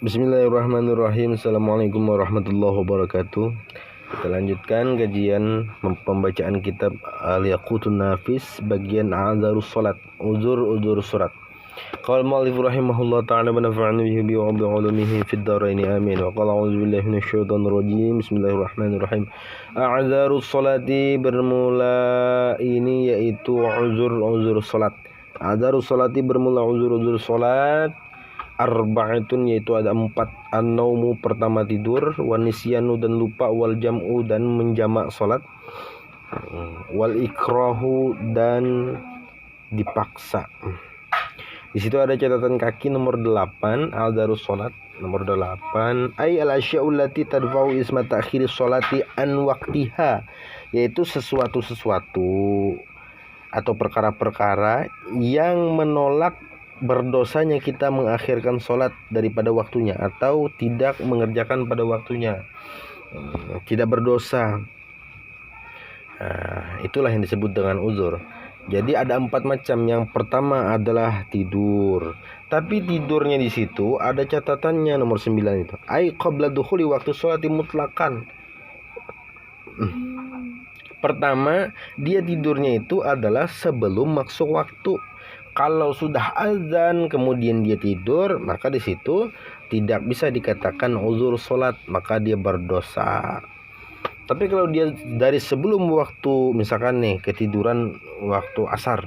Bismillahirrahmanirrahim. Assalamualaikum warahmatullahi wabarakatuh. Kita lanjutkan kajian pembacaan kitab Al-Yaqutun Nafis bagian A'dzarus Shalat, uzur surat. Qala al-mu'allif rahimahullah ta'ala wa nafa'ana bihi wa bi 'ulumihi fid dharain amin. Wa qala a'udzu billahi minasyaitonir rajim. Bismillahirrahmanirrahim. A'dzarus sholati, bermula ini yaitu uzur salat. A'dzarus sholati, bermula uzur salat. Arba'atun, yaitu ada 4. An-naumu, pertama tidur, wan nisyanu, dan lupa, wal jam'u, dan menjamak salat, wal ikrahu, dan dipaksa. Di situ ada catatan kaki nomor 8, al-darus salat nomor 8, ay al-asya'u allati tadfa'u isma ta'khiri sholati an waqtiha, yaitu sesuatu atau perkara-perkara yang menolak berdosanya kita mengakhirkan sholat daripada waktunya atau tidak mengerjakan pada waktunya, tidak berdosa. Itulah yang disebut dengan uzur. Jadi ada 4 macam. Yang pertama adalah tidur, tapi tidurnya di situ ada catatannya nomor 9 itu. Ai qabla dukhuli waktu sholati mutlaqan. Pertama, dia tidurnya itu adalah sebelum masuk waktu. Kalau sudah azan kemudian dia tidur, maka di situ tidak bisa dikatakan uzur sholat, maka dia berdosa. Tapi kalau dia dari sebelum waktu, misalkan nih ketiduran waktu asar,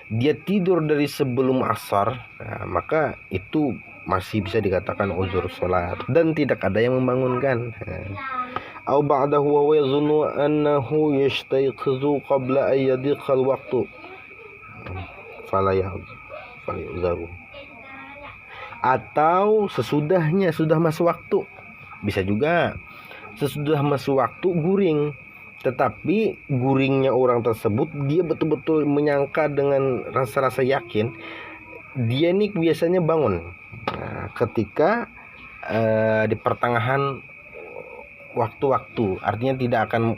dia tidur dari sebelum asar, maka itu masih bisa dikatakan uzur sholat dan tidak ada yang membangunkan. Au ba'dahu wa yazunnu annahu yastayqizu qabla an yadiqa al-waqtu fala yuzaru, atau sesudahnya, sudah masuk waktu. Bisa juga sesudah masuk waktu guring, tetapi guringnya orang tersebut dia betul-betul menyangka dengan rasa-rasa yakin. Dia ini biasanya bangun ketika di pertengahan waktu-waktu, artinya tidak akan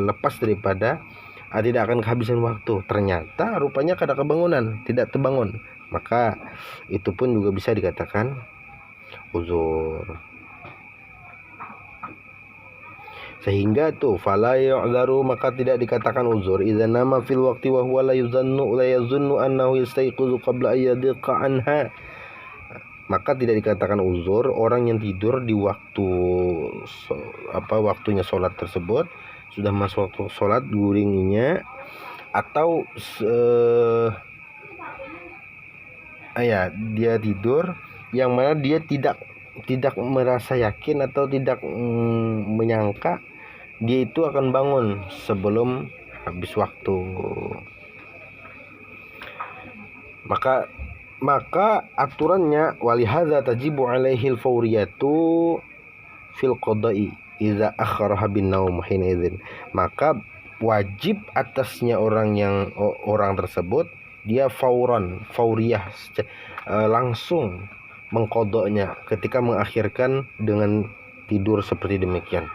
lepas daripada tidak akan kehabisan waktu. Ternyata rupanya kada kebangunan, tidak terbangun, maka itu pun juga bisa dikatakan uzur. Sehingga tuh fala yu'dharu, maka tidak dikatakan uzur idza nama fil waqti wa huwa la yazunnu annahu yastayqizu qabla an yadiqa anha. Maka tidak dikatakan uzur orang yang tidur di waktu waktunya sholat tersebut, sudah masuk waktu sholat guringinya, atau dia tidur yang mana dia tidak merasa yakin atau tidak menyangka dia itu akan bangun sebelum habis waktu. Maka aturannya walihadza tajibu alaihi al-fawriyatu fil qada'i idza akharaha bin naum hina idzin. Maka wajib atasnya orang tersebut dia fauriyah, langsung mengkodoknya ketika mengakhirkan dengan tidur seperti demikian.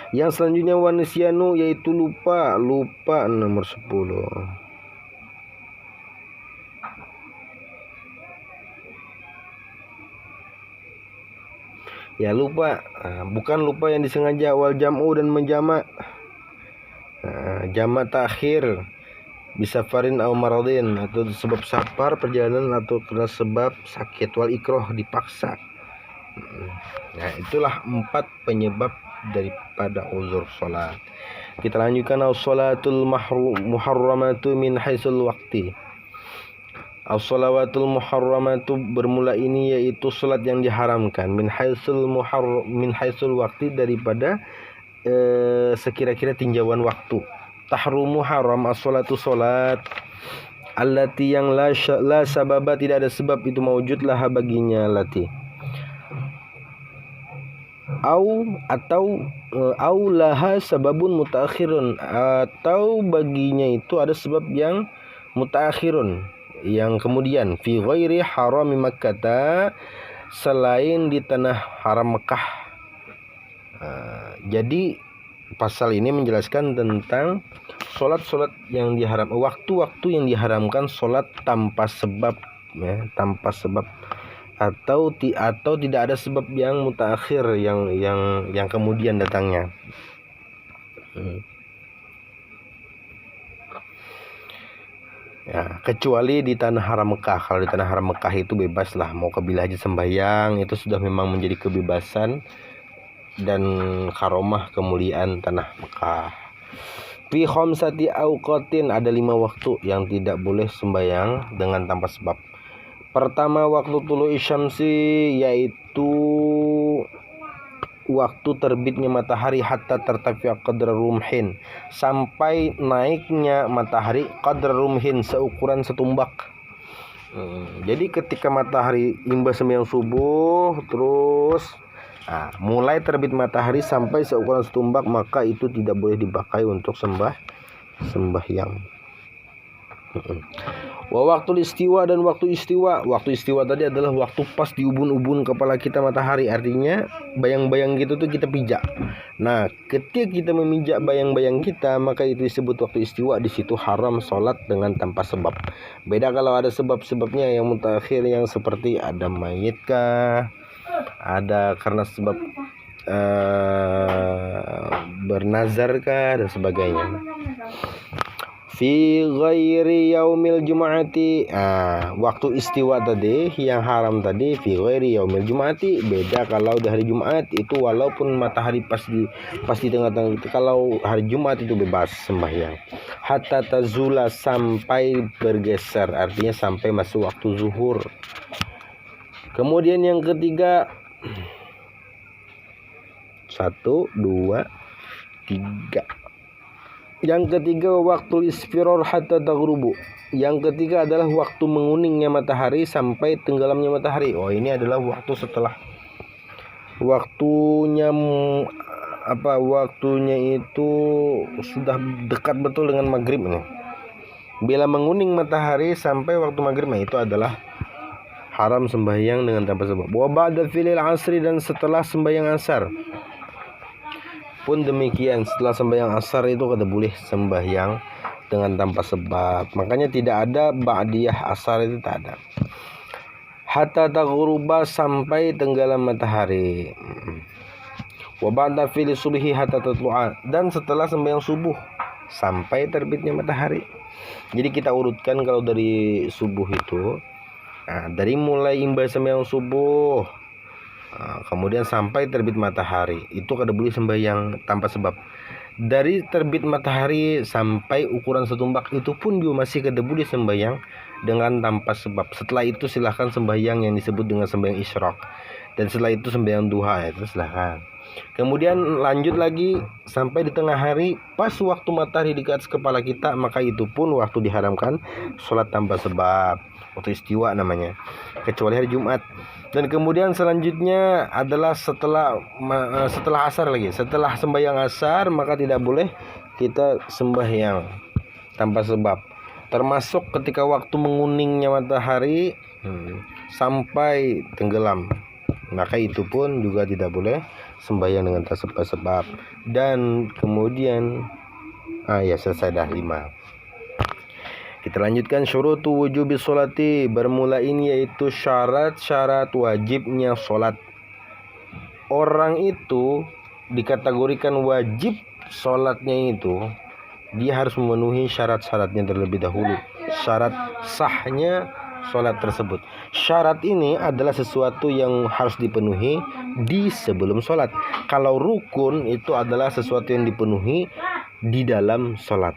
Yang selanjutnya wanisyanu, yaitu lupa nomor 10. Ya, lupa, bukan lupa yang disengaja. Wal jam'u, dan menjamak, jamak takhir bisa farin au maradin, atau sebab safar perjalanan atau karena sebab sakit. Wal ikrah, dipaksa. Itulah 4 penyebab daripada uzur salat. Kita lanjutkan as-salatul muharramatu min haitsul waqti. As-salawatul muharramatu, bermula ini yaitu salat yang diharamkan, min haitsul waqti, daripada sekira-kira tinjauan waktu. Tahrumu, haram, as-salatu, salat, allati, yang la sababa, tidak ada sebab itu mawjudlah baginya, lati. Au laha sababun mutaakhirun, atau baginya itu ada sebab yang mutaakhirun, yang kemudian, fi ghairi harami Makkah, selain di tanah haram Mekah. Jadi pasal ini menjelaskan tentang solat yang diharam, waktu-waktu yang diharamkan solat tanpa sebab, tanpa sebab. atau tidak ada sebab yang mutaakhir yang kemudian datangnya. Ya, kecuali di tanah haram Mekah. Kalau di tanah haram Mekah itu bebas lah, mau ke bila aja sembahyang, itu sudah memang menjadi kebebasan dan karomah kemuliaan tanah Mekah. Fi khamsati awqatin, ada 5 waktu yang tidak boleh sembahyang dengan tanpa sebab. Pertama, waktu tulu'i syamsi, yaitu waktu terbitnya matahari, hatta tertafi'a qadra rumhin, sampai naiknya matahari qadra rumhin, seukuran setumbak. Jadi ketika matahari imbas sembahyang subuh, terus mulai terbit matahari sampai seukuran setumbak, maka itu tidak boleh dipakai untuk sembahyang. Wa waktu istiwa, dan waktu istiwa. Waktu istiwa tadi adalah waktu pas di ubun-ubun kepala kita matahari, artinya bayang-bayang gitu tuh kita pijak. Nah, ketika kita memijak bayang-bayang kita, maka itu disebut waktu istiwa. Di situ haram sholat dengan tanpa sebab. Beda kalau ada sebab-sebabnya yang mutakhir, yang seperti ada mayit kah, ada karena sebab bernazar kah, dan sebagainya. Fi ghairi yaumil jum'ati. Waktu istiwa tadi yang haram tadi, fi ghairi yaumil jum'ati, beda kalau di hari Jumat. Itu walaupun matahari pas di tengah-tengah. Kalau hari Jumat itu bebas sembahyang. Hatta tazula, sampai bergeser, artinya sampai masuk waktu zuhur. Kemudian yang ketiga, 1, 2, 3. Yang ketiga, waktu isfiror hatta taghrubu. Yang ketiga adalah waktu menguningnya matahari sampai tenggelamnya matahari. Ini adalah waktu setelah waktunya itu sudah dekat betul dengan maghrib ini. Bila menguning matahari sampai waktu maghrib, itu adalah haram sembahyang dengan tanpa sebab. Wa ba'da filil asri, dan setelah sembahyang asar pun demikian. Setelah sembahyang asar itu kada boleh sembahyang dengan tanpa sebab. Makanya tidak ada ba'diyah asar, itu tak ada. Hatta taghruba, sampai tenggelam matahari. Wa ba'da fil subhi hatta tatlu'a, dan setelah sembahyang subuh sampai terbitnya matahari. Jadi kita urutkan kalau dari subuh itu, dari mulai imbas sembahyang subuh, kemudian sampai terbit matahari, itu kada boleh sembahyang tanpa sebab. Dari terbit matahari sampai ukuran setumbak, itu pun juga masih kada boleh sembahyang dengan tanpa sebab. Setelah itu silahkan sembahyang yang disebut dengan sembahyang isyraq, dan setelah itu sembahyang duha, itu silahkan. Kemudian lanjut lagi sampai di tengah hari, pas waktu matahari di atas kepala kita, maka itu pun waktu diharamkan sholat tanpa sebab. Waktu istiwa namanya, kecuali hari Jumat. Dan kemudian selanjutnya adalah setelah asar lagi. Setelah sembahyang asar, maka tidak boleh kita sembahyang tanpa sebab. Termasuk ketika waktu menguningnya matahari sampai tenggelam, maka itu pun juga tidak boleh sembahyang dengan tanpa sebab. Dan kemudian selesai dah 5. Kita lanjutkan syurutu wujubi sholati. Bermula ini yaitu syarat-syarat wajibnya sholat. Orang itu dikategorikan wajib sholatnya itu, dia harus memenuhi syarat-syaratnya terlebih dahulu. Syarat sahnya sholat tersebut. Syarat ini adalah sesuatu yang harus dipenuhi di sebelum sholat. Kalau rukun itu adalah sesuatu yang dipenuhi di dalam sholat.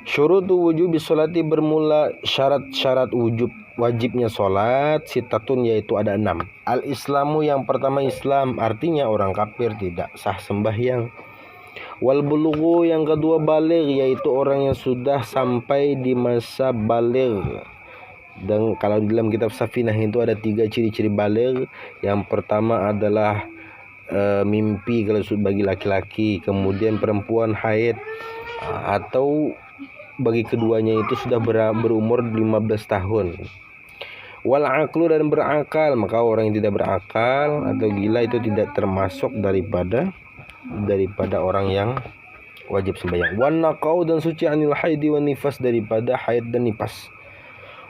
Syurutu wujubi sholati, bermula syarat-syarat wajibnya sholat, sitatun, yaitu ada 6. Al-Islamu, yang pertama Islam, artinya orang kafir tidak sah sembahyang. Wal bulughu, yang kedua baligh, yaitu orang yang sudah sampai di masa baligh. Dan kalau di dalam kitab Safinah itu ada 3 ciri-ciri baligh. Yang pertama adalah mimpi kalau bagi laki-laki, kemudian perempuan haid, atau bagi keduanya itu sudah berumur 15 tahun. Wal aqlu, dan berakal, maka orang yang tidak berakal atau gila itu tidak termasuk daripada orang yang wajib sembahyang. Wan naqau, dan suci anil haidi wan nifas, daripada haid dan nifas.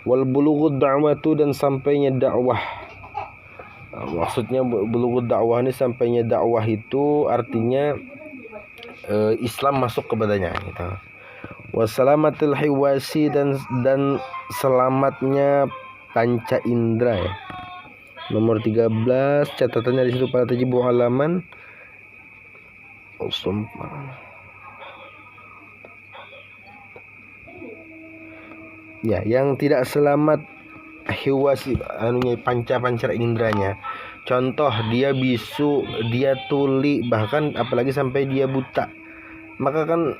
Wal bulughud da'watu, dan sampainya dakwah. Maksudnya bulughud dakwah ini sampainya dakwah itu artinya Islam masuk kepadanya gitu. Wassalamatul hiwasi, dan selamatnya panca indera ya. Nomor 13 catatannya di situ pada tajibu halaman ya, yang tidak selamat hiwasi anunya panca-panca inderanya. Contoh, dia bisu, dia tuli, bahkan apalagi sampai dia buta. Maka kan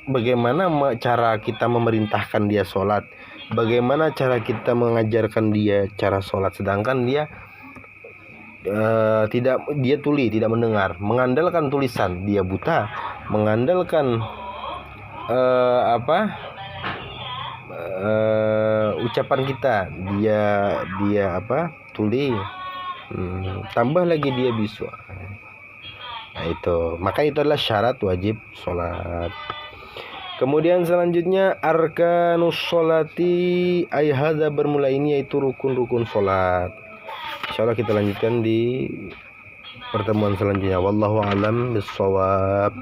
bagaimana cara kita memerintahkan dia sholat? Bagaimana cara kita mengajarkan dia cara sholat? Sedangkan dia dia tuli, tidak mendengar, mengandalkan tulisan. Dia buta, mengandalkan ucapan kita. Dia tuli. Tambah lagi dia bisu. Nah itu, maka itu adalah syarat wajib sholat. Kemudian selanjutnya arkanus sholati, hadza, bermula ini yaitu rukun-rukun sholat. Insyaallah kita lanjutkan di pertemuan selanjutnya. Wallahu a'lam bishawab.